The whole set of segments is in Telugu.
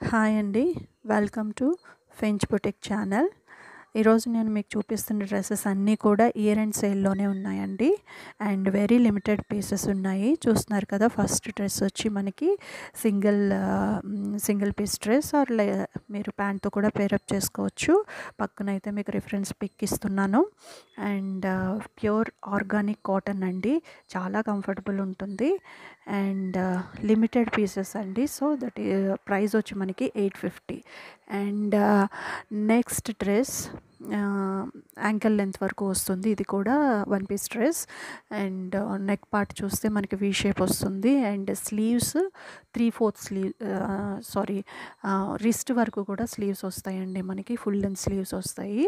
హాయ్ అండి. Welcome to French boutique channel. ఈరోజు నేను మీకు చూపిస్తున్న డ్రెస్సెస్ అన్నీ కూడా ఇయర్ ఎండ్ సేల్లోనే ఉన్నాయండి. అండ్ వెరీ లిమిటెడ్ పీసెస్ ఉన్నాయి. చూస్తున్నారు కదా, ఫస్ట్ డ్రెస్ వచ్చి మనకి సింగిల్ పీస్ డ్రెస్ ఆర్ మీరు ప్యాంట్తో కూడా పేరప్ చేసుకోవచ్చు. పక్కనైతే మీకు రిఫరెన్స్ పిక్ ఇస్తున్నాను. అండ్ ప్యూర్ ఆర్గానిక్ కాటన్ అండి, చాలా కంఫర్టబుల్ ఉంటుంది. అండ్ లిమిటెడ్ పీసెస్ అండి. సో దట్ ప్రైస్ వచ్చి మనకి 850. And next dress ankle length వరకు వస్తుంది. ఇది కూడా one piece dress. And neck part చూస్తే మనకి వీ షేప్ వస్తుంది. అండ్ స్లీవ్స్ 3/4 స్లీవ్ రిస్ట్ వరకు కూడా స్లీవ్స్ వస్తాయండి. మనకి ఫుల్ లెంత్ స్లీవ్స్ వస్తాయి.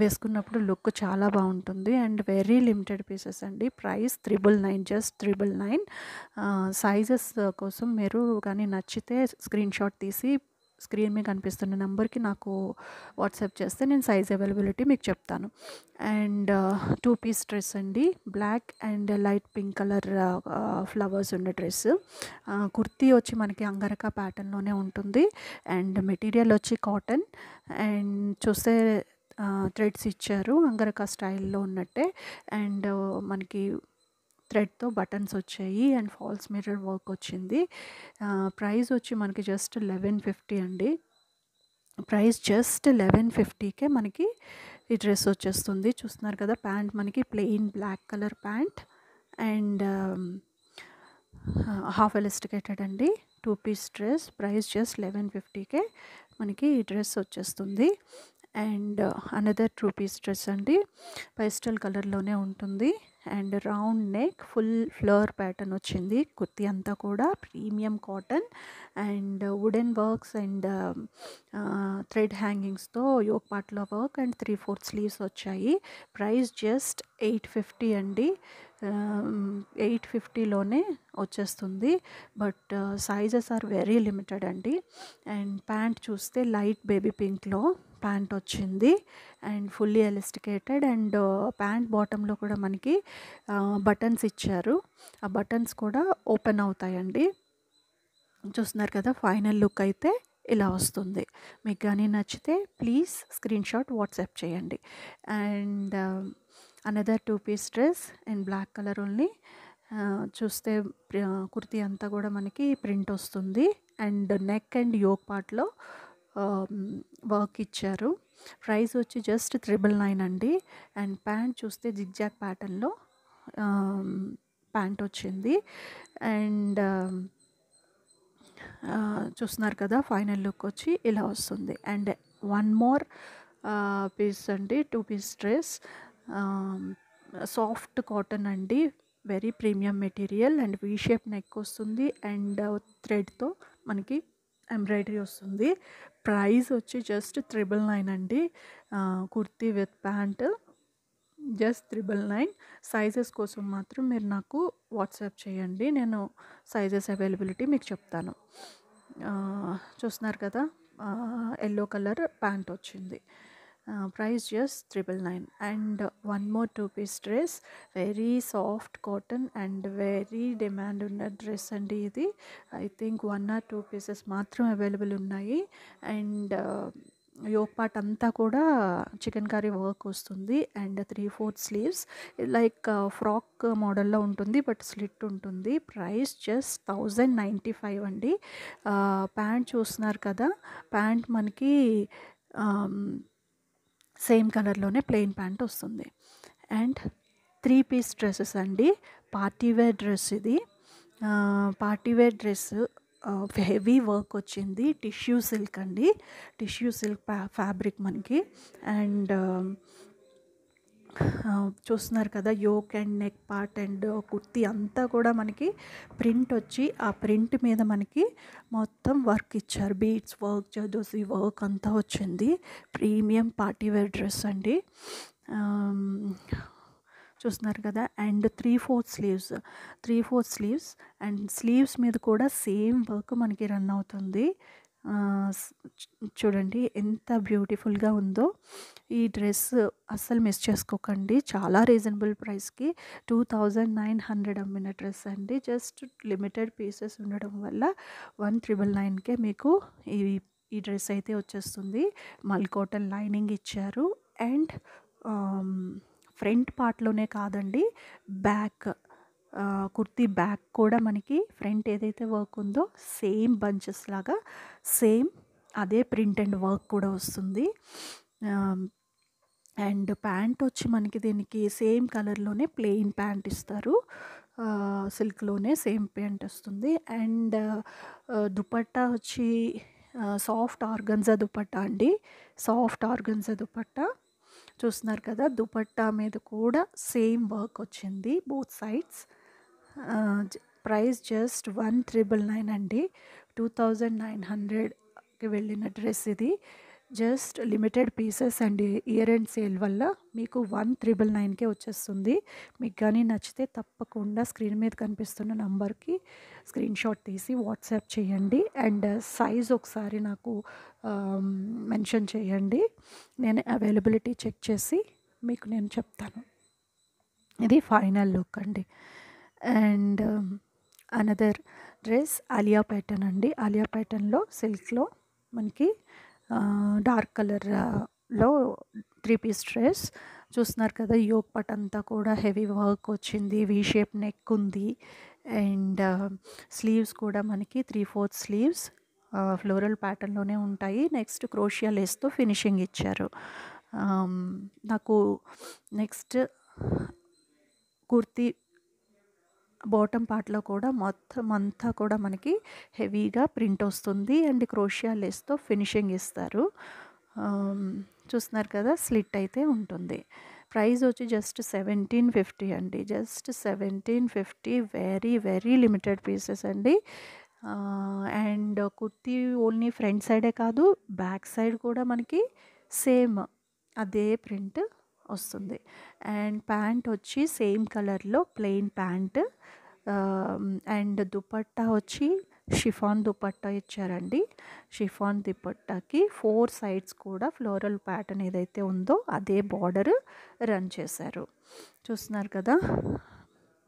వేసుకున్నప్పుడు లుక్ చాలా బాగుంటుంది. అండ్ వెరీ లిమిటెడ్ పీసెస్ అండి. Price 999, just 999. సైజెస్ కోసం మీరు కానీ నచ్చితే స్క్రీన్ షాట్ తీసి స్క్రీన్ మీద కనిపిస్తున్న నెంబర్కి నాకు వాట్సాప్ చేస్తే నేను సైజ్ అవైలబిలిటీ మీకు చెప్తాను. అండ్ 2 పీస్ డ్రెస్ అండి, black and light pink colour flowers ఉన్న డ్రెస్. కుర్తీ వచ్చి మనకి అంగరకా ప్యాటర్న్లోనే ఉంటుంది. అండ్ మెటీరియల్ వచ్చి కాటన్. అండ్ చూస్తే థ్రెడ్స్ ఇచ్చారు అంగరకా స్టైల్లో ఉన్నట్టే. అండ్ మనకి థ్రెడ్తో బటన్స్ వచ్చాయి. అండ్ ఫాల్స్ మిర్రర్ వర్క్ వచ్చింది. ప్రైస్ వచ్చి మనకి జస్ట్ 1150 అండి. ప్రైస్ జస్ట్ 1150కే మనకి ఈ డ్రెస్ వచ్చేస్తుంది. చూస్తున్నారు కదా, ప్యాంట్ మనకి plain black colour pant and half elasticated అండి. 2 పీస్ డ్రెస్. ప్రైస్ జస్ట్ 1150కే మనకి ఈ డ్రెస్ వచ్చేస్తుంది. అండ్ అనదర్ 2 పీస్ డ్రెస్ అండి, పేస్టల్ కలర్లోనే ఉంటుంది. And round neck, full flower pattern వచ్చింది. కుర్తీ అంతా కూడా premium cotton and wooden works and thread హ్యాంగింగ్స్తో యోక్ పార్ట్లో వర్క్ అండ్ 3/4 స్లీవ్స్ వచ్చాయి. ప్రైస్ జస్ట్ 850 అండి. 850లోనే వచ్చేస్తుంది. But sizes are very limited అండి. అండ్ ప్యాంట్ చూస్తే లైట్ బేబీ పింక్లో ప్యాంట్ వచ్చింది. And fully elasticated. And pant బాటంలో కూడా మనకి బటన్స్ ఇచ్చారు. ఆ బటన్స్ కూడా ఓపెన్ అవుతాయండి. చూస్తున్నారు కదా, ఫైనల్ లుక్ అయితే ఇలా వస్తుంది. మీకు కానీ నచ్చితే ప్లీజ్ స్క్రీన్ షాట్ వాట్సాప్ చేయండి. And another 2 piece dress in black colour only. చూస్తే కుర్తీ అంతా కూడా మనకి ప్రింట్ వస్తుంది. అండ్ నెక్ అండ్ యోక్ పార్ట్లో వర్క్ ఇచ్చారు. ప్రైస్ వచ్చి జస్ట్ 999 అండి. అండ్ ప్యాంట్ చూస్తే జిగ్జాగ్ ప్యాటర్న్లో ప్యాంట్ వచ్చింది. అండ్ చూస్తున్నారు కదా, ఫైనల్ లుక్ వచ్చి ఇలా వస్తుంది. అండ్ వన్ మోర్ పీస్ అండి, 2 పీస్ డ్రెస్. సాఫ్ట్ కాటన్ అండి, very premium material. And we shape neck వస్తుంది. అండ్ థ్రెడ్తో మనకి ఎంబ్రాయిడరీ వస్తుంది. ప్రైస్ వచ్చి జస్ట్ 999 అండి. Kurti with pant just 999. Sizes కోసం మాత్రం మీరు నాకు వాట్సాప్ చేయండి, నేను సైజెస్ అవైలబిలిటీ మీకు చెప్తాను. చూస్తున్నారు కదా, ఎల్లో కలర్ ప్యాంట్ వచ్చింది. Price just 999. And one more 2 piece dress, very soft cotton and very demand ఉన్న డ్రెస్ అండి ఇది. ఐ థింక్ 1 or 2 పీసెస్ మాత్రం అవైలబుల్ ఉన్నాయి. అండ్ యోక్ పార్ట్ అంతా కూడా చికెన్ కర్రీ వర్క్ వస్తుంది. అండ్ 3/4 స్లీవ్స్, లైక్ ఫ్రాక్ మోడల్లో ఉంటుంది బట్ స్లిట్ ఉంటుంది. ప్రైస్ జస్ట్ 1095 అండి. ప్యాంట్ చూస్తున్నారు కదా, ప్యాంట్ మనకి సేమ్ కలర్లోనే ప్లెయిన్ ప్యాంట్ వస్తుంది. అండ్ 3 పీస్ డ్రెస్సెస్ అండి, పార్టీవేర్ డ్రెస్ ఇది. పార్టీవేర్ డ్రెస్ హెవీ వర్క్ వచ్చింది. టిష్యూ సిల్క్ అండి, టిష్యూ సిల్క్ ఫ్యాబ్రిక్ మనకి. అండ్ చూస్తున్నారు కదా, yoke and neck part and kurti అంతా కూడా మనకి ప్రింట్ వచ్చి ఆ ప్రింట్ మీద మనకి మొత్తం వర్క్ ఇచ్చారు. బీడ్స్ వర్క్, జదోసి వర్క్ అంతా వచ్చింది. ప్రీమియం పార్టీవేర్ డ్రెస్ అండి. చూస్తున్నారు కదా. అండ్ 3/4 స్లీవ్స్ అండ్ స్లీవ్స్ మీద కూడా సేమ్ వర్క్ మనకి రన్ అవుతుంది. చూడండి ఎంత బ్యూటిఫుల్గా ఉందో. ఈ డ్రెస్ అస్సలు మిస్ చేసుకోకండి. చాలా రీజనబుల్ ప్రైస్కి 2900 అమ్మిన డ్రెస్ అండి. జస్ట్ లిమిటెడ్ పీసెస్ ఉండడం వల్ల 1999కే మీకు ఈ ఈ డ్రెస్ అయితే వచ్చేస్తుంది. మల్ కాటన్ లైనింగ్ ఇచ్చారు. అండ్ ఫ్రంట్ పార్ట్లోనే కాదండి, బ్యాక్ కుర్తీ బ్యాక్ కూడా మనకి ఫ్రంట్ ఏదైతే వర్క్ ఉందో సేమ్ బంచెస్ లాగా సేమ్ అదే ప్రింట్ అండ్ వర్క్ కూడా వస్తుంది. అండ్ ప్యాంట్ వచ్చి మనకి దీనికి సేమ్ కలర్లోనే ప్లెయిన్ ప్యాంట్ ఇస్తారు. సిల్క్లోనే సేమ్ ప్యాంట్ వస్తుంది. అండ్ దుపట్టా వచ్చి సాఫ్ట్ ఆర్గన్జా దుపట్టా అండి. సాఫ్ట్ ఆర్గన్జా దుపట్టా చూస్తున్నారు కదా. దుపట్టా మీద కూడా సేమ్ వర్క్ వచ్చింది బోత్ సైడ్స్. ప్రైస్ జస్ట్ 1999 అండి. 2900కి వెళ్ళిన డ్రెస్ ఇది. జస్ట్ లిమిటెడ్ పీసెస్ అండి. ఇయర్ ఎండ్ సేల్ వల్ల మీకు 1999కే వచ్చేస్తుంది. మీకు కానీ నచ్చితే తప్పకుండా స్క్రీన్ మీద కనిపిస్తున్న నంబర్కి స్క్రీన్ షాట్ తీసి వాట్సాప్ చేయండి. అండ్ సైజ్ ఒకసారి నాకు మెన్షన్ చేయండి. నేను అవైలబిలిటీ చెక్ చేసి మీకు నేను చెప్తాను. ఇది ఫైనల్ లుక్ అండి. And another dress Alia pattern అండి. ఆలియా ప్యాటర్న్లో సిల్క్లో మనకి డార్క్ కలర్లో 3 పీస్ డ్రెస్ చూస్తున్నారు కదా. యోక్ పార్ట్ అంతా కూడా హెవీ వర్క్ వచ్చింది. వీ షేప్ నెక్ ఉంది. అండ్ స్లీవ్స్ కూడా మనకి 3/4 స్లీవ్స్ ఫ్లోరల్ ప్యాటర్న్లోనే ఉంటాయి. నెక్స్ట్ క్రోషియా లేస్తో ఫినిషింగ్ ఇచ్చారు. నాకు నెక్స్ట్ కుర్తీ బాటమ్ పార్ట్లో కూడా మొత్తం అంతా కూడా మనకి హెవీగా ప్రింట్ వస్తుంది. అండ్ క్రోషియా లేస్తో ఫినిషింగ్ ఇస్తారు. చూస్తున్నారు కదా, స్లిట్ అయితే ఉంటుంది. ప్రైస్ వచ్చి జస్ట్ 1750 అండి. Just 1750. Very very limited pieces అండి. అండ్ కుర్తీ ఓన్లీ ఫ్రంట్ సైడే కాదు, బ్యాక్ సైడ్ కూడా మనకి సేమ్ అదే ప్రింట్ వస్తుంది. అండ్ ప్యాంట్ వచ్చి సేమ్ కలర్లో ప్లెయిన్ ప్యాంట్. అండ్ దుపట్టా వచ్చి షిఫాన్ దుపట్టా ఇచ్చారండి. షిఫాన్ దుపట్టాకి 4 సైడ్స్ కూడా ఫ్లోరల్ ప్యాటర్న్ ఏదైతే ఉందో అదే బార్డర్ రన్ చేశారు. చూస్తున్నారు కదా.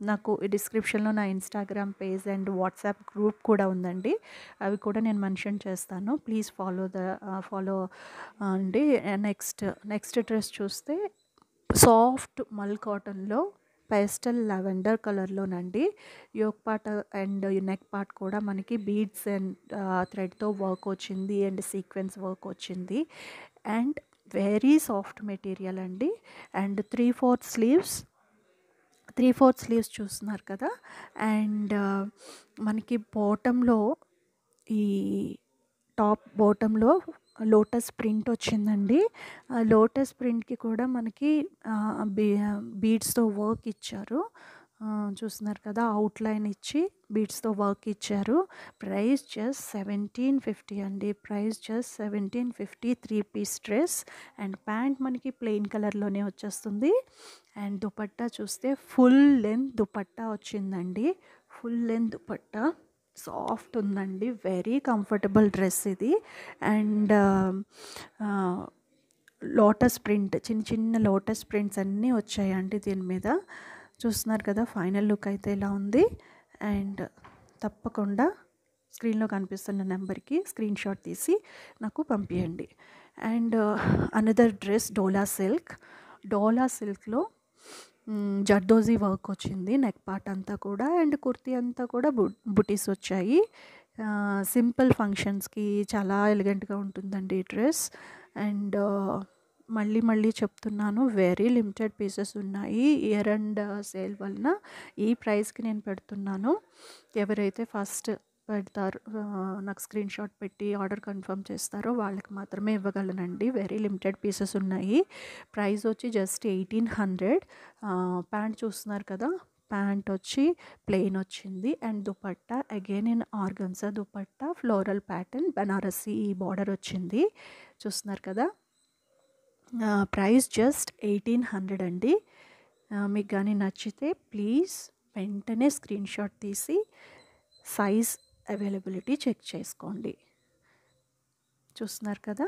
నాకు డిస్క్రిప్షన్లో నా Instagram page and WhatsApp group కూడా ఉందండి. అవి కూడా నేను మెన్షన్ చేస్తాను. ప్లీజ్ ఫాలో అండి. నెక్స్ట్ డ్రెస్ చూస్తే సాఫ్ట్ మల్ కాటన్లో పేస్టల్ లావెండర్ కలర్లోనండి. Yoke part and neck part కూడా మనకి బీడ్స్ అండ్ థ్రెడ్తో వర్క్ వచ్చింది. అండ్ సీక్వెన్స్ వర్క్ వచ్చింది. అండ్ వెరీ సాఫ్ట్ మెటీరియల్ అండి. అండ్ 3/4 స్లీవ్స్ చూస్తున్నారు కదా. అండ్ మనకి బాటంలో ఈ టాప్ బాటంలో లోటస్ ప్రింట్ వచ్చిందండి. ఆ లోటస్ ప్రింట్కి కూడా మనకి బీడ్స్తో వర్క్ ఇచ్చారు. చూస్తున్నారు కదా, అవుట్లైన్ ఇచ్చి బీడ్స్తో వర్క్ ఇచ్చారు. ప్రైస్ జస్ట్ 1750 అండి. Price just 1750. 3 piece dress. And pant మనకి ప్లెయిన్ కలర్లోనే వచ్చేస్తుంది. అండ్ దుపట్టా చూస్తే ఫుల్ లెంత్ దుపట్టా వచ్చిందండి. ఫుల్ లెంత్ దుపట్టా సాఫ్ట్ ఉందండి. వెరీ కంఫర్టబుల్ డ్రెస్ ఇది. అండ్ లోటస్ ప్రింట్, చిన్న చిన్న లోటస్ ప్రింట్స్ అన్నీ వచ్చాయండి దీని మీద. చూస్తున్నారు కదా. ఫైనల్ లుక్ అయితే ఇలా ఉంది. అండ్ తప్పకుండా స్క్రీన్లో కనిపిస్తున్న నెంబర్కి స్క్రీన్ షాట్ తీసి నాకు పంపించండి. అండ్ అనదర్ డ్రెస్ డోలా సిల్క్లో జర్దోజీ వర్క్ వచ్చింది నెక్ పార్ట్ అంతా కూడా. అండ్ కుర్తీ అంతా కూడా బుటీస్ వచ్చాయి. సింపుల్ ఫంక్షన్స్కి చాలా ఎలిగెంట్గా ఉంటుందండి ఈ డ్రెస్. అండ్ మళ్ళీ చెప్తున్నాను, వెరీ లిమిటెడ్ పీసెస్ ఉన్నాయి. ఇయర్ అండ్ సేల్ వలన ఈ ప్రైస్కి నేను పెడుతున్నాను. ఎవరైతే ఫస్ట్ పెడతారు నాకు స్క్రీన్ షాట్ పెట్టి ఆర్డర్ కన్ఫర్మ్ చేస్తారో వాళ్ళకి మాత్రమే ఇవ్వగలనండి. వెరీ లిమిటెడ్ పీసెస్ ఉన్నాయి. ప్రైస్ వచ్చి జస్ట్ 1800. ప్యాంట్ చూస్తున్నారు కదా. ప్యాంట్ వచ్చి ప్లెయిన్ వచ్చింది. And dupatta again in organza dupatta, floral pattern, Banarasi border వచ్చింది. చూస్తున్నారు కదా. ప్రైస్ జస్ట్ 1800 అండి. మీకు కానీ నచ్చితే ప్లీజ్ వెంటనే స్క్రీన్ షాట్ తీసి సైజ్ అవైలబిలిటీ చెక్ చేసుకోండి. చూస్తున్నారు కదా,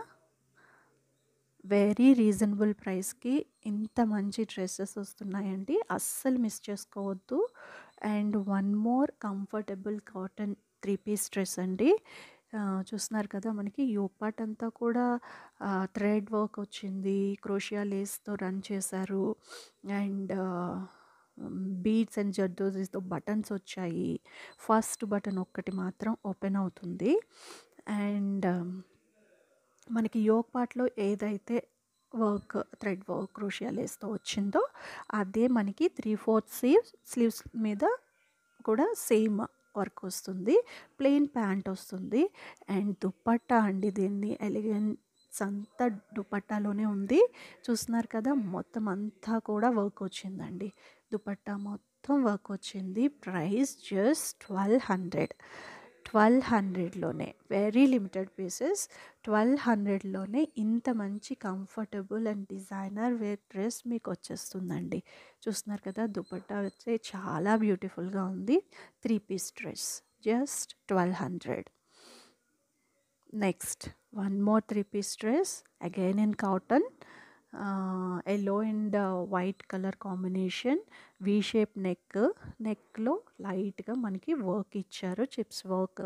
వెరీ రీజనబుల్ ప్రైస్కి ఇంత మంచి డ్రెస్సెస్ వస్తున్నాయండి, అస్సలు మిస్ చేసుకోవద్దు. And one more comfortable cotton 3-పీస్ డ్రెస్ అండి. చూస్తున్నారు కదా, మనకి యోక్ పార్ట్ అంతా కూడా థ్రెడ్ వర్క్ వచ్చింది, క్రోషియా లేస్తో రన్ చేశారు. అండ్ బీడ్స్ అండ్ జర్దోజీస్తో బటన్స్ వచ్చాయి. ఫస్ట్ బటన్ ఒక్కటి మాత్రం ఓపెన్ అవుతుంది. అండ్ మనకి యోక్ పార్ట్లో ఏదైతే వర్క్, థ్రెడ్ వర్క్, క్రోషియా లేస్తో వచ్చిందో అదే మనకి 3/4 స్లీవ్స్ మీద కూడా సేమ్ వర్క్ వస్తుంది. ప్లెయిన్ ప్యాంట్ వస్తుంది. అండ్ దుపట్టా అండి, దీన్ని ఎలిగెన్స్ అంతా దుపట్టాలోనే ఉంది. చూస్తున్నారు కదా, మొత్తం అంతా కూడా వర్క్ వచ్చిందండి. దుపట్టా మొత్తం వర్క్ వచ్చింది. ప్రైస్ జస్ట్ 1200లోనే, వెరీ లిమిటెడ్ పీసెస్. 1200లోనే ఇంత మంచి comfortable and designer wear dress మీకు వచ్చేస్తుందండి. చూస్తున్నారు కదా, దుపట్టా వచ్చే చాలా బ్యూటిఫుల్గా ఉంది. 3-పీస్ dress just 1200. Next one more 3-పీస్ dress, again in cotton, yellow and white colour combination, V shape నెక్లో లైట్గా మనకి వర్క్ ఇచ్చారు, చిప్స్ వర్క్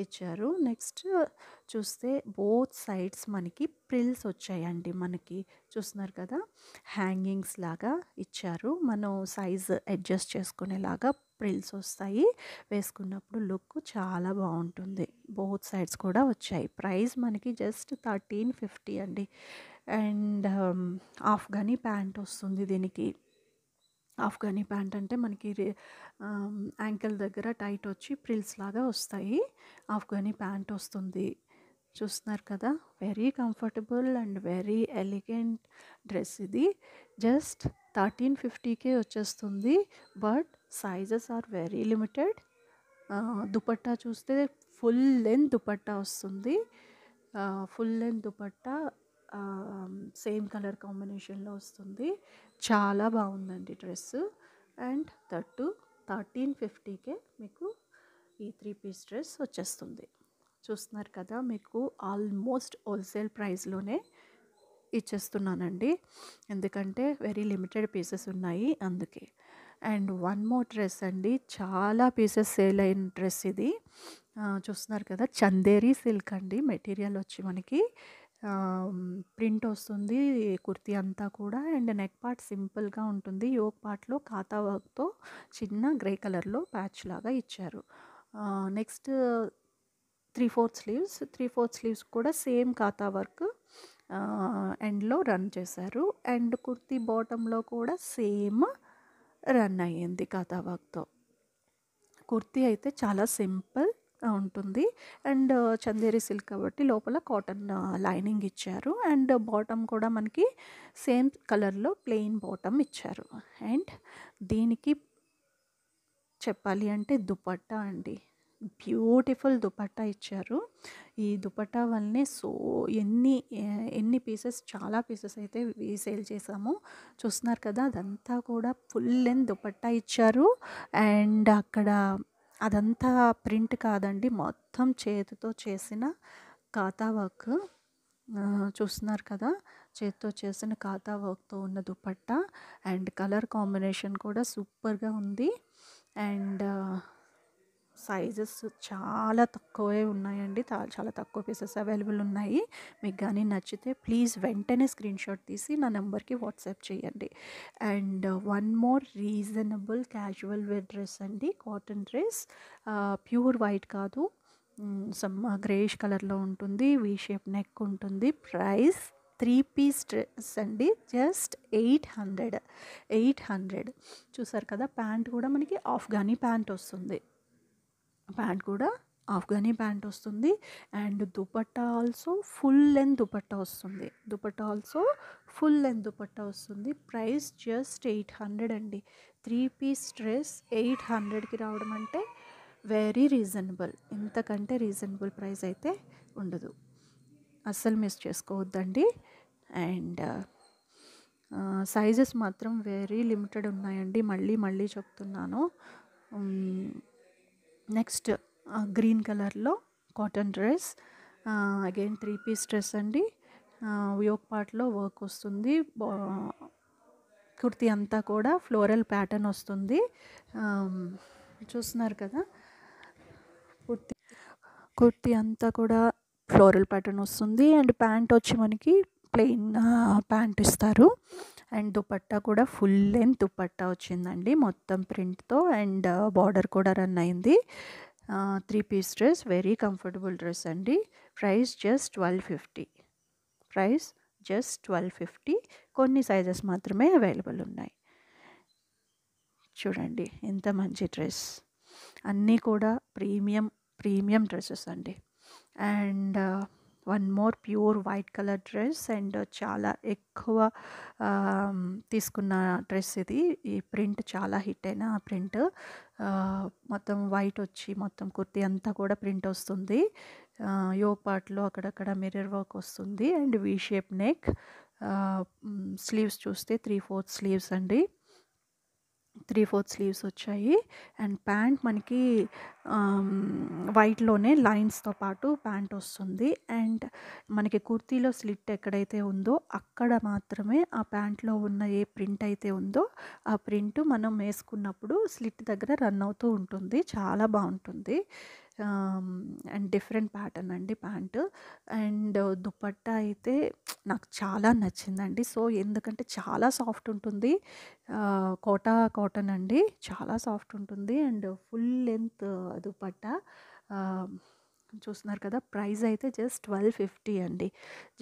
ఇచ్చారు. నెక్స్ట్ చూస్తే బోత్ సైడ్స్ మనకి ప్రిల్స్ వచ్చాయండి. మనకి చూస్తున్నారు కదా, హ్యాంగింగ్స్ లాగా ఇచ్చారు, మనం సైజ్ అడ్జస్ట్ చేసుకునేలాగా ప్రిల్స్ వస్తాయి. వేసుకున్నప్పుడు లుక్ చాలా బాగుంటుంది. బోత్ సైడ్స్ కూడా వచ్చాయి. ప్రైస్ మనకి జస్ట్ 1350 అండి. అండ్ ఆఫ్ఘనీ ప్యాంట్ వస్తుంది దీనికి. ఆఫ్ఘనీ ప్యాంట్ అంటే మనకి యాంకిల్ దగ్గర టైట్ వచ్చి ప్రిల్స్ లాగా వస్తాయి. ఆఫ్ఘనీ ప్యాంట్ వస్తుంది. చూస్తున్నారు కదా, very comfortable and very elegant dress ఇది. జస్ట్ 1350కే వచ్చేస్తుంది. But sizes are very limited. Dupatta చూస్తే ఫుల్ లెంత్ దుపట్టా వస్తుంది. Full length dupatta same colour కాంబినేషన్లో వస్తుంది. చాలా బాగుందండి డ్రెస్. అండ్ 1350కే మీకు ఈ 3-పీస్ డ్రెస్ వచ్చేస్తుంది. చూస్తున్నారు కదా, మీకు ఆల్మోస్ట్ హోల్సేల్ ప్రైస్లోనే ఇచ్చేస్తున్నానండి, ఎందుకంటే వెరీ లిమిటెడ్ పీసెస్ ఉన్నాయి అందుకే. అండ్ వన్ మోర్ డ్రెస్ అండి, చాలా పీసెస్ సేల్ అయిన డ్రెస్ ఇది. చూస్తున్నారు కదా, చందేరి సిల్క్ అండి, మెటీరియల్ వచ్చి మనకి ప్రింట్ వస్తుంది కుర్తీ అంతా కూడా. అండ్ నెక్ పార్ట్ సింపుల్గా ఉంటుంది. యోక్ పార్ట్లో కాతా వర్క్తో చిన్న గ్రే కలర్లో ప్యాచ్ లాగా ఇచ్చారు. నెక్స్ట్ 3/4 స్లీవ్స్ కూడా సేమ్ కాతా వర్క్ ఎండ్లో రన్ చేశారు. అండ్ కుర్తీ బాటంలో కూడా సేమ్ రన్ అయ్యింది కాతా వర్క్తో. కుర్తీ అయితే చాలా సింపుల్ ఉంటుంది. అండ్ చందేరి సిల్క్ కాబట్టి లోపల కాటన్ లైనింగ్ ఇచ్చారు. అండ్ బాటమ్ కూడా మనకి సేమ్ కలర్లో ప్లెయిన్ బాటమ్ ఇచ్చారు. అండ్ దీనికి చెప్పాలి అంటే దుపట్టా అండి, బ్యూటిఫుల్ దుపట్టా ఇచ్చారు. ఈ దుపట్టా వల్లనే ఎన్ని పీసెస్, చాలా పీసెస్ అయితే సేల్ చేసాము. చూస్తున్నారు కదా, అదంతా కూడా ఫుల్ లెంత్ దుపట్టా ఇచ్చారు. అండ్ అక్కడ అదంతా ప్రింట్ కాదండి, మొత్తం చేతితో చేసిన కాతా వర్క్. చూస్తున్నారు కదా, చేతితో చేసిన కాతా వర్క్తో ఉన్న దుపట్టా. అండ్ కలర్ కాంబినేషన్ కూడా సూపర్గా ఉంది. అండ్ సైజెస్ చాలా తక్కువే ఉన్నాయండి, చాలా తక్కువ పీసెస్ అవైలబుల్ ఉన్నాయి. మీకు కానీ నచ్చితే ప్లీజ్ వెంటనే స్క్రీన్షాట్ తీసి నా నెంబర్కి వాట్సాప్ చేయండి. And one more reasonable casual wear dress అండి, కాటన్ డ్రెస్, ప్యూర్ వైట్ కాదు, సమ్ గ్రేష్ కలర్లో ఉంటుంది, వీ షేప్ నెక్ ఉంటుంది. ప్రైస్ 3-పీస్ డ్రెస్ అండి, జస్ట్ 800. చూసారు కదా, ప్యాంట్ కూడా మనకి ఆఫ్ఘనీ ప్యాంట్ వస్తుంది. ప్యాంట్ కూడా ఆఫ్ఘనీ ప్యాంట్ వస్తుంది. And dupatta also full length dupatta వస్తుంది. ప్రైస్ జస్ట్ 800 అండి. 3-పీస్ డ్రెస్ 800కి రావడం అంటే వెరీ రీజనబుల్. ఇంతకంటే రీజనబుల్ ప్రైస్ అయితే ఉండదు, అస్సలు మిస్ చేసుకోవద్దండి. అండ్ సైజెస్ మాత్రం వెరీ లిమిటెడ్ ఉన్నాయండి, మళ్ళీ చెప్తున్నాను. నెక్స్ట్ గ్రీన్ కలర్లో cotton dress, again 3 piece dress అండి. యోక్ పార్ట్‌లో వర్క్ వస్తుంది. కుర్తీ అంతా కూడా ఫ్లోరల్ ప్యాటర్న్ వస్తుంది. చూస్తున్నారు కదా, కుర్తీ కుర్తీ అంతా కూడా ఫ్లోరల్ ప్యాటర్న్ వస్తుంది. అండ్ ప్యాంట్ వచ్చి మనకి ప్లెయిన్ ప్యాంట్ ఇస్తారు. అండ్ దుపట్టా కూడా ఫుల్ లెంత్ దుపట్టా వచ్చిందండి మొత్తం ప్రింట్తో. అండ్ బార్డర్ కూడా రన్ అయింది. 3 piece dress, very comfortable dress అండి. Price just 1250. Price just 1250. కొన్ని సైజెస్ మాత్రమే అవైలబుల్ ఉన్నాయి. చూడండి ఎంత మంచి డ్రెస్. అన్నీ కూడా ప్రీమియం డ్రెస్సెస్ అండి. And one more pure white colour dress. And చాలా ఎక్కువ తీసుకున్న డ్రెస్ ఇది. ఈ ప్రింట్ చాలా హిట్ అయిన ప్రింట్. మొత్తం వైట్ వచ్చి మొత్తం కుర్తీ అంతా కూడా ప్రింట్ వస్తుంది. యోక్ పార్ట్లో అక్కడక్కడ మిర్రర్ వర్క్ వస్తుంది. And we shape neck. Sleeves చూస్తే 3/4 స్లీవ్స్ అండి. 3/4 స్లీవ్స్ వచ్చాయి. అండ్ ప్యాంట్ మనకి వైట్లోనే లైన్స్తో పాటు ప్యాంట్ వస్తుంది. అండ్ మనకి కుర్తీలో స్లిట్ ఎక్కడైతే ఉందో అక్కడ మాత్రమే ఆ ప్యాంట్లో ఉన్న ఏ ప్రింట్ అయితే ఉందో ఆ ప్రింట్ మనం వేసుకున్నప్పుడు స్లిట్ దగ్గర రన్ అవుతూ ఉంటుంది. చాలా బాగుంటుంది. అండ్ డిఫరెంట్ ప్యాటర్న్ అండి ప్యాంటు. అండ్ దుపట్టా అయితే నాకు చాలా నచ్చిందండి. సో ఎందుకంటే చాలా సాఫ్ట్ ఉంటుంది. కోటా కాటన్ అండి, చాలా సాఫ్ట్ ఉంటుంది. And full length dupatta. చూస్తున్నారు కదా, ప్రైస్ అయితే జస్ట్ 1250 అండి.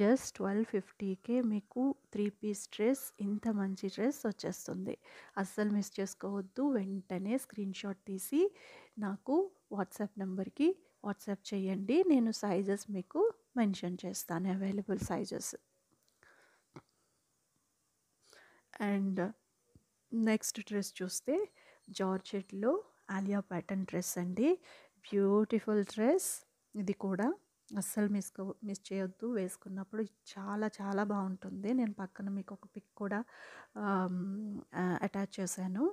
జస్ట్ 1250కే మీకు 3 పీస్ డ్రెస్, ఇంత మంచి డ్రెస్ వచ్చేస్తుంది. అస్సలు మిస్ చేసుకోవద్దు. వెంటనే స్క్రీన్ షాట్ తీసి నాకు వాట్సాప్ నెంబర్కి వాట్సాప్ చేయండి. నేను సైజెస్ మీకు మెన్షన్ చేస్తాను, available sizes. And next dress చూస్తే జార్జెట్లో ఆలియా ప్యాటర్న్ డ్రెస్ అండి. Beautiful dress. ఇది కూడా అస్సలు మిస్ చేయొద్దు. వేసుకున్నప్పుడు చాలా చాలా బాగుంటుంది. నేను పక్కన మీకు ఒక పిక్ కూడా అటాచ్ చేశాను.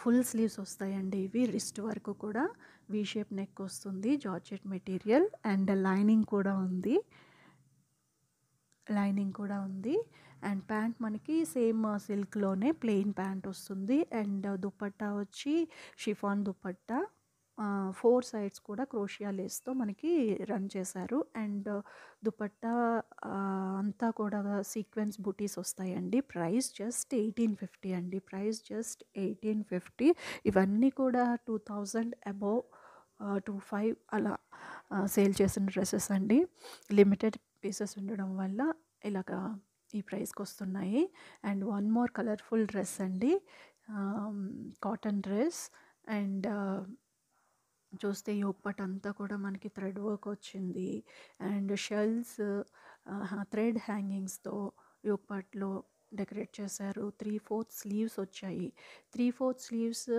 ఫుల్ స్లీవ్స్ వస్తాయండి ఇవి. రిస్ట్ వరకు కూడా వీ షేప్ నెక్ వస్తుంది. Georgette material. అండ్ లైనింగ్ కూడా ఉంది. అండ్ ప్యాంట్ మనకి సేమ్ సిల్క్లోనే ప్లెయిన్ ప్యాంట్ వస్తుంది. అండ్ దుపట్టా వచ్చి షిఫాన్ దుపట్టా. 4 సైడ్స్ కూడా క్రోషియా లేస్తో మనకి రన్ చేశారు. అండ్ దుపట్టా అంతా కూడా సీక్వెన్స్ బుటీస్ వస్తాయండి. ప్రైస్ జస్ట్ 1850 అండి. Price just 1850. ఇవన్నీ కూడా 2000 అబోవ్ 25 అలా సేల్ చేసిన డ్రెస్సెస్ అండి. లిమిటెడ్ పీసెస్ ఉండడం వల్ల ఇలాగా ఈ ప్రైస్కి వస్తున్నాయి. And one more colourful dress అండి, కాటన్ డ్రెస్. అండ్ చూస్తే యోక్ పార్ట్ అంతా కూడా మనకి థ్రెడ్ వర్క్ వచ్చింది. అండ్ షెల్స్, థ్రెడ్ హ్యాంగింగ్స్తో యోక్ పార్ట్లో డెకరేట్ చేశారు. 3/4 స్లీవ్స్ వచ్చాయి. 3/4 స్లీవ్స్.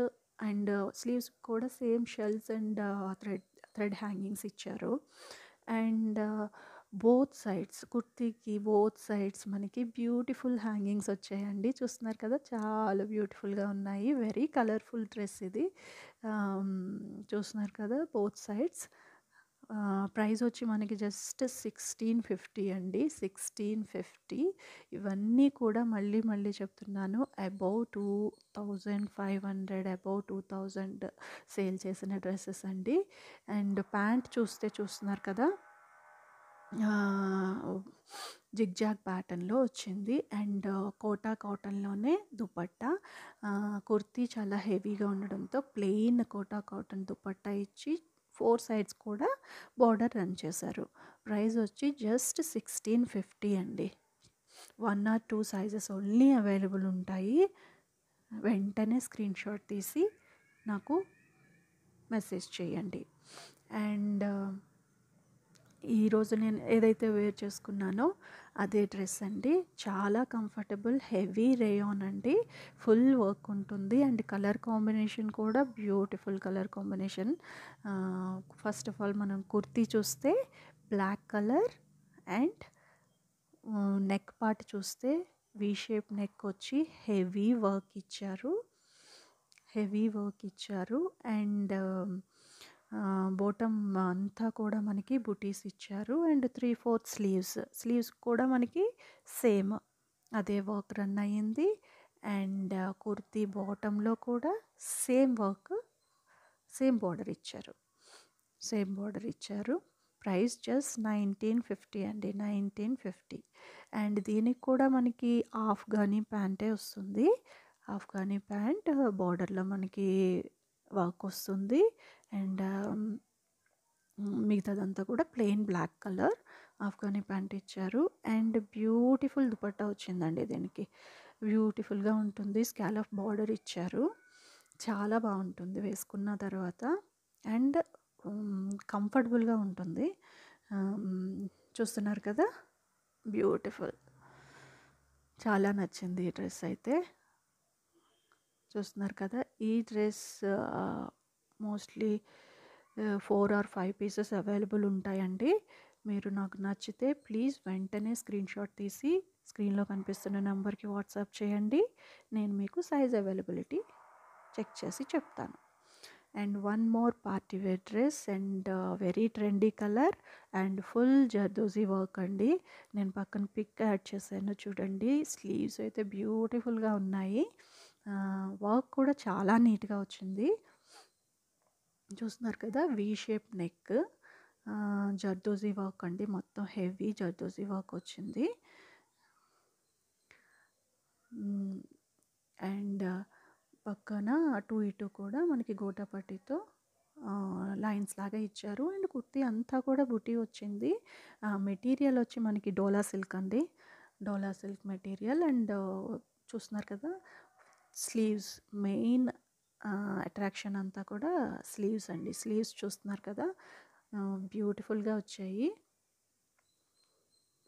అండ్ స్లీవ్స్ కూడా same shells and thread hangings ఇచ్చారు. అండ్ బోత్ సైడ్స్, కుర్తీకి బోత్ సైడ్స్ మనకి బ్యూటిఫుల్ హ్యాంగింగ్స్ వచ్చాయండి. చూస్తున్నారు కదా, చాలా బ్యూటిఫుల్గా ఉన్నాయి. వెరీ కలర్ఫుల్ డ్రెస్ ఇది. చూస్తున్నారు కదా, బోత్ సైడ్స్. ప్రైస్ వచ్చి మనకి జస్ట్ 1650 అండి. 1650. ఇవన్నీ కూడా మళ్ళీ చెప్తున్నాను, అబౌవ్ 2500, అబౌవ్ 2000 సేల్ చేసిన డ్రెస్సెస్ అండి. అండ్ ప్యాంట్ చూస్తున్నారు కదా, జిగ్జాగ్ ప్యాటర్న్లో వచ్చింది. అండ్ కోటా కాటన్లోనే దుపట్టా. కుర్తీ చాలా హెవీగా ఉండడంతో ప్లెయిన్ కోటా కాటన్ దుపట్టా ఇచ్చి 4 సైడ్స్ కూడా బార్డర్ రన్ చేశారు. ప్రైస్ వచ్చి జస్ట్ 1650 అండి. 1 or 2 సైజెస్ ఓన్లీ అవైలబుల్ ఉంటాయి. వెంటనే స్క్రీన్ షాట్ తీసి నాకు మెసేజ్ చేయండి. అండ్ ఈరోజు నేను ఏదైతే వేర్ చేసుకున్నానో అదే డ్రెస్ అండి. చాలా కంఫర్టబుల్, హెవీ రేయాన్ అండి. ఫుల్ వర్క్ ఉంటుంది. అండ్ కలర్ కాంబినేషన్ కూడా beautiful colour combination. First of all మనం కుర్తీ చూస్తే black colour. And neck part చూస్తే వీ షేప్ నెక్ వచ్చి హెవీ వర్క్ ఇచ్చారు. అండ్ బాటమ్ అంతా కూడా మనకి బుటీస్ ఇచ్చారు అండ్ 3/4 స్లీవ్స్ కూడా మనకి సేమ్ అదే వర్క్ రన్ అయ్యింది. అండ్ కుర్తీ బాటంలో కూడా సేమ్ వర్క్, సేమ్ బార్డర్ ఇచ్చారు. ప్రైస్ జస్ట్ 1950 అండి, 1950. అండ్ దీనికి కూడా మనకి ఆఫ్ఘనీ ప్యాంటే వస్తుంది. ఆఫ్ఘనీ ప్యాంట్ బార్డర్లో మనకి వర్క్ వస్తుంది. అండ్ మిగతాదంతా కూడా plain black colour Afghani pant ఇచ్చారు. అండ్ బ్యూటిఫుల్ దుపట్టా వచ్చిందండి. దీనికి బ్యూటిఫుల్గా ఉంటుంది. స్కాలఫ్ బార్డర్ ఇచ్చారు. చాలా బాగుంటుంది వేసుకున్న తర్వాత. అండ్ కంఫర్టబుల్గా ఉంటుంది. చూస్తున్నారు కదా, బ్యూటిఫుల్. చాలా నచ్చింది ఈ డ్రెస్ అయితే. చూస్తున్నారు కదా, ఈ dress mostly 4 or 5 pieces available ఉంటాయండి. మీరు నాకు నచ్చితే ప్లీజ్ వెంటనే స్క్రీన్ షాట్ తీసి స్క్రీన్లో కనిపిస్తున్న నెంబర్కి వాట్సాప్ చేయండి. నేను మీకు సైజ్ అవైలబిలిటీ చెక్ చేసి చెప్తాను. And one more party wear dress and very trendy colour and full zardozi work అండి. నేను పక్కన పిక్ యాడ్ చేశాను చూడండి. స్లీవ్స్ అయితే బ్యూటిఫుల్గా ఉన్నాయి. వర్క్ కూడా చాలా నీట్గా వచ్చింది. చూస్తున్నారు కదా, we shape neck, zardozi work అండి. మొత్తం హెవీ జర్దోజీ వర్క్ వచ్చింది. అండ్ పక్కన అటు ఇటు కూడా మనకి గోటాపట్టితో లైన్స్ లాగా ఇచ్చారు. అండ్ కుర్తీ అంతా కూడా బుటీ వచ్చింది. మెటీరియల్ వచ్చి మనకి డోలా సిల్క్ అండి, డోలా సిల్క్ మెటీరియల్. అండ్ చూస్తున్నారు కదా, స్లీవ్స్ మెయిన్ అట్రాక్షన్ అంతా కూడా స్లీవ్స్ అండి. స్లీవ్స్ చూస్తున్నారు కదా, బ్యూటిఫుల్గా వచ్చాయి.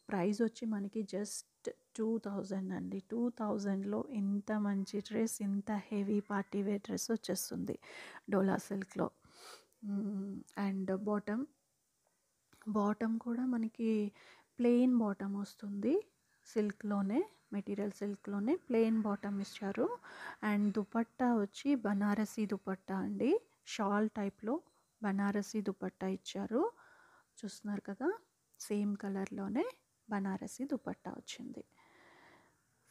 ప్రైస్ వచ్చి మనకి జస్ట్ 2000 అండి. 2000లో ఇంత మంచి డ్రెస్, ఇంత హెవీ పార్టీ వేర్ డ్రెస్ వచ్చేస్తుంది డోలా సిల్క్లో. అండ్ బాటమ్ కూడా మనకి ప్లెయిన్ బాటమ్ వస్తుంది. సిల్క్లోనే, మెటీరియల్ సిల్క్లోనే ప్లెయిన్ బాటమ్ ఇచ్చారు. అండ్ దుపట్టా వచ్చి బనారసీ దుపట్టా అండి. షాల్ టైప్లో బనారసీ దుపట్టా ఇచ్చారు. చూస్తున్నారు కదా, సేమ్ కలర్లోనే బనారసీ దుపట్టా వచ్చింది.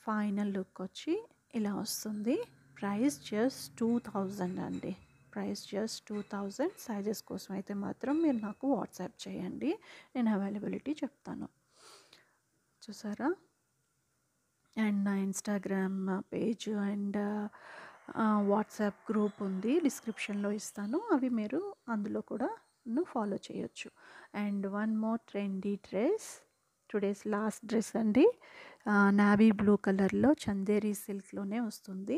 ఫైనల్ లుక్ వచ్చి ఇలా వస్తుంది. ప్రైస్ జస్ట్ 2000 అండి. Price just 2000. సైజెస్ కోసం అయితే మాత్రం మీరు నాకు వాట్సాప్ చేయండి, నేను అవైలబిలిటీ చెప్తాను. చూసారా, అండ్ నా Instagram page and WhatsApp group ఉంది, డిస్క్రిప్షన్లో ఇస్తాను. అవి మీరు అందులో కూడా ఫాలో చేయొచ్చు. And one more trendy dress, today's last dress అండి. నావీ బ్లూ కలర్లో చందేరి సిల్క్లోనే వస్తుంది.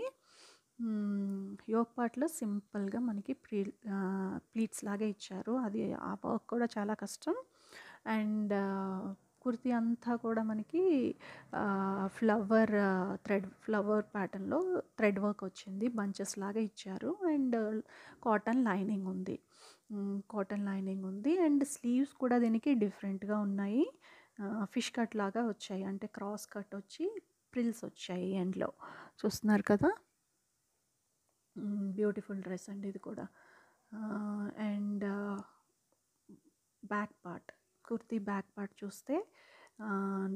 యోక్ పార్ట్లో సింపుల్గా మనకి ప్లీట్స్ లాగా ఇచ్చారు. అది ఆ వర్క్ కూడా చాలా కష్టం. అండ్ కుర్తీ అంతా కూడా మనకి ఫ్లవర్ ప్యాటర్న్లో థ్రెడ్ వర్క్ వచ్చింది. బంచెస్ లాగా ఇచ్చారు. అండ్ కాటన్ లైనింగ్ ఉంది. అండ్ స్లీవ్స్ కూడా దీనికి డిఫరెంట్గా ఉన్నాయి. ఫిష్ కట్ లాగా వచ్చాయి, అంటే క్రాస్ కట్ వచ్చి ప్రిల్స్ వచ్చాయి ఎండ్లో. చూస్తున్నారు కదా, బ్యూటిఫుల్ డ్రెస్ అండి ఇది కూడా. And back part, kurti back part చూస్తే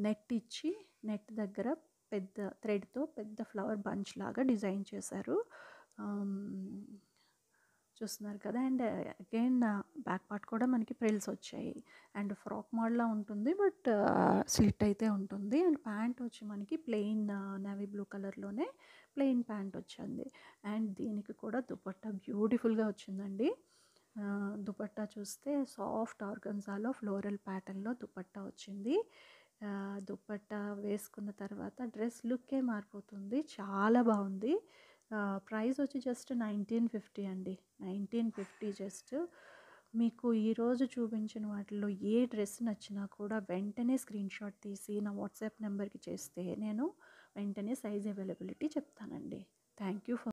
నెట్ ఇచ్చి నెట్ దగ్గర పెద్ద థ్రెడ్తో పెద్ద ఫ్లవర్ బంచ్ లాగా డిజైన్ చేశారు. చూస్తున్నారు కదా. అండ్ అగైన్ బ్యాక్ పార్ట్ కూడా మనకి ప్రిల్స్ వచ్చాయి. అండ్ ఫ్రాక్ మోడల్లా ఉంటుంది, బట్ స్లిట్ అయితే ఉంటుంది. అండ్ ప్యాంట్ వచ్చి మనకి ప్లెయిన్ నేవీ బ్లూ కలర్లోనే ప్లెయిన్ ప్యాంట్ వచ్చింది. అండ్ దీనికి కూడా దుపట్టా బ్యూటిఫుల్గా వచ్చిందండి. దుపట్టా చూస్తే సాఫ్ట్ ఆర్గన్జాలో ఫ్లోరల్ ప్యాటర్న్లో దుపట్టా వచ్చింది. దుపట్టా వేసుకున్న తర్వాత డ్రెస్ లుక్కే మారిపోతుంది. చాలా బాగుంది. ప్రైస్ వచ్చి జస్ట్ 1950 అండి, 1950 జస్ట్. మీకు ఈరోజు చూపించిన వాటిల్లో ఏ డ్రెస్ నచ్చినా కూడా వెంటనే స్క్రీన్ షాట్ తీసి నా వాట్సాప్ నెంబర్కి చేస్తే నేను వెంటనే సైజ్ అవైలబిలిటీ చెప్తానండి. Thank you for